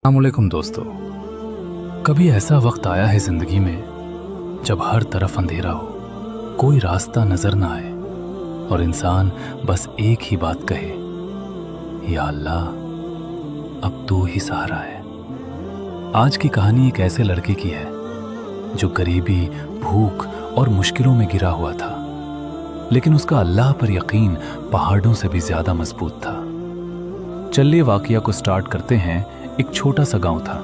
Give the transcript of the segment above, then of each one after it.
अस्सलामुअलैकुम दोस्तों। कभी ऐसा वक्त आया है जिंदगी में जब हर तरफ अंधेरा हो, कोई रास्ता नजर ना आए और इंसान बस एक ही बात कहे, या अल्लाह अब तू ही सहारा है। आज की कहानी एक ऐसे लड़के की है जो गरीबी, भूख और मुश्किलों में गिरा हुआ था, लेकिन उसका अल्लाह पर यकीन पहाड़ों से भी ज्यादा मजबूत था। चलिए वाकया को स्टार्ट करते हैं। एक छोटा सा गांव था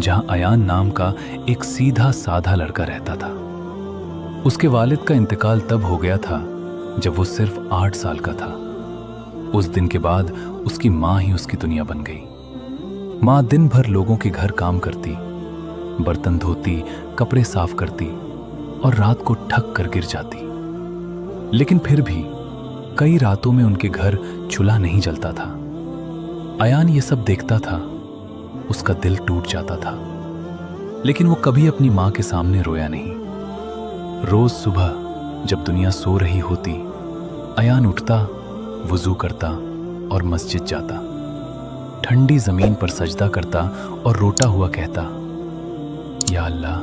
जहां अयान नाम का एक सीधा साधा लड़का रहता था। उसके वालिद का इंतकाल तब हो गया था जब वो सिर्फ 8 साल का था। उस दिन के बाद उसकी माँ ही उसकी दुनिया बन गई। माँ दिन भर लोगों के घर काम करती, बर्तन धोती, कपड़े साफ करती और रात को ठक कर गिर जाती। लेकिन फिर भी कई रातों में उनके घर चूल्हा नहीं जलता था। अयान ये सब देखता था, उसका दिल टूट जाता था, लेकिन वो कभी अपनी माँ के सामने रोया नहीं। रोज सुबह जब दुनिया सो रही होती, अयान उठता, वुजू करता और मस्जिद जाता। ठंडी जमीन पर सजदा करता और रोता हुआ कहता, या अल्लाह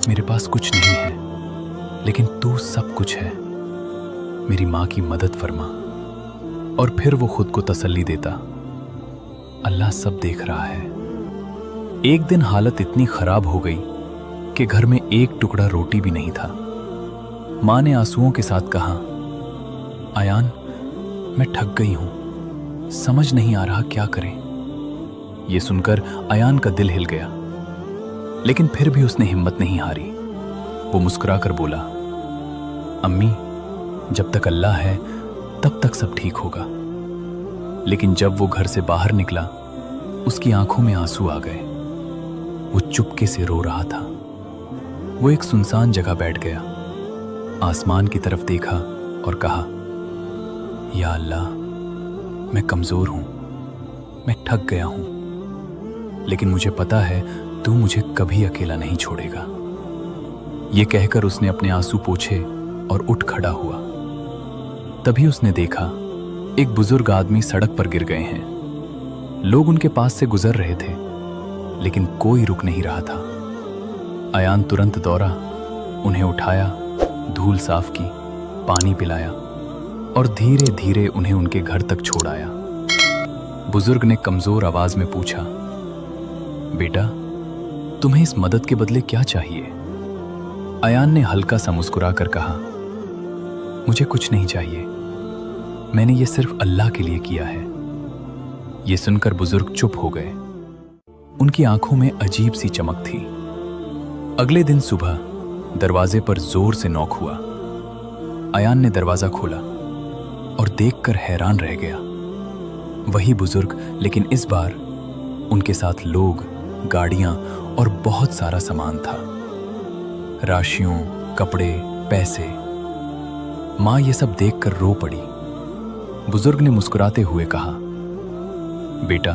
मेरे पास कुछ नहीं है, लेकिन तू सब कुछ है, मेरी माँ की मदद फरमा। और फिर वो खुद को तसल्ली देता, अल्लाह सब देख रहा है। एक दिन हालत इतनी खराब हो गई कि घर में एक टुकड़ा रोटी भी नहीं था। माँ ने आंसुओं के साथ कहा, अयान मैं ठग गई हूं, समझ नहीं आ रहा क्या करें। यह सुनकर अयान का दिल हिल गया, लेकिन फिर भी उसने हिम्मत नहीं हारी। वो मुस्कुराकर बोला, अम्मी जब तक अल्लाह है तब तक सब ठीक होगा। लेकिन जब वो घर से बाहर निकला, उसकी आंखों में आंसू आ गए। वो चुपके से रो रहा था। वो एक सुनसान जगह बैठ गया, आसमान की तरफ देखा और कहा, या अल्लाह मैं कमजोर हूं, मैं ठग गया हूं, लेकिन मुझे पता है तू मुझे कभी अकेला नहीं छोड़ेगा। ये कहकर उसने अपने आंसू पोंछे और उठ खड़ा हुआ। तभी उसने देखा एक बुजुर्ग आदमी सड़क पर गिर गए हैं। लोग उनके पास से गुजर रहे थे, लेकिन कोई रुक नहीं रहा था। अयान तुरंत दौड़ा, उन्हें उठाया, धूल साफ की, पानी पिलाया और धीरे धीरे उन्हें उनके घर तक छोड़ आया। बुजुर्ग ने कमजोर आवाज में पूछा, बेटा तुम्हें इस मदद के बदले क्या चाहिए? अयान ने हल्का सा मुस्कुरा कर कहा, मुझे कुछ नहीं चाहिए, मैंने ये सिर्फ अल्लाह के लिए किया है। ये सुनकर बुजुर्ग चुप हो गए। उनकी आंखों में अजीब सी चमक थी। अगले दिन सुबह दरवाजे पर जोर से नॉक हुआ। अयान ने दरवाजा खोला और देखकर हैरान रह गया। वही बुजुर्ग, लेकिन इस बार उनके साथ लोग, गाड़ियां और बहुत सारा सामान था। राशियों, कपड़े, पैसे। मां ये सब देखकर रो पड़ी। बुजुर्ग ने मुस्कुराते हुए कहा, बेटा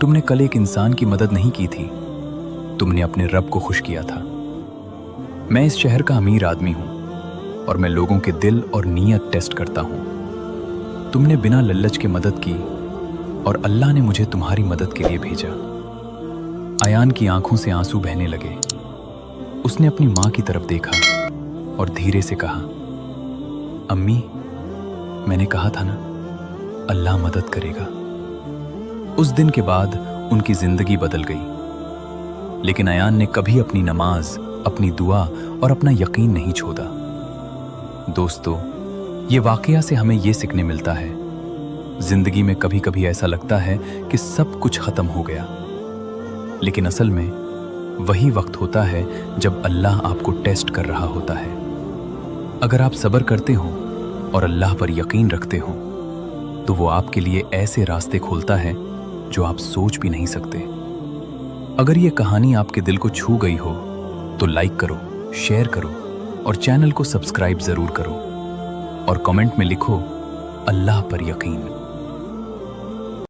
तुमने कल एक इंसान की मदद नहीं की थी, तुमने अपने रब को खुश किया था। मैं इस शहर का अमीर आदमी हूं और मैं लोगों के दिल और नीयत टेस्ट करता हूं। तुमने बिना लल्लच के मदद की और अल्लाह ने मुझे तुम्हारी मदद के लिए भेजा। अयान की आंखों से आंसू बहने लगे। उसने अपनी मां की तरफ देखा और धीरे से कहा, अम्मी मैंने कहा था ना, अल्लाह मदद करेगा। उस दिन के बाद उनकी जिंदगी बदल गई, लेकिन अयान ने कभी अपनी नमाज, अपनी दुआ और अपना यकीन नहीं छोड़ा। दोस्तों, ये वाकया से हमें ये सीखने मिलता है, जिंदगी में कभी कभी ऐसा लगता है कि सब कुछ खत्म हो गया, लेकिन असल में वही वक्त होता है जब अल्लाह आपको टेस्ट कर रहा होता है। अगर आप सब्र करते हो और अल्लाह पर यकीन रखते हो, तो वो आपके लिए ऐसे रास्ते खोलता है जो आप सोच भी नहीं सकते। अगर ये कहानी आपके दिल को छू गई हो तो लाइक करो, शेयर करो और चैनल को सब्सक्राइब जरूर करो और कमेंट में लिखो, अल्लाह पर यकीन।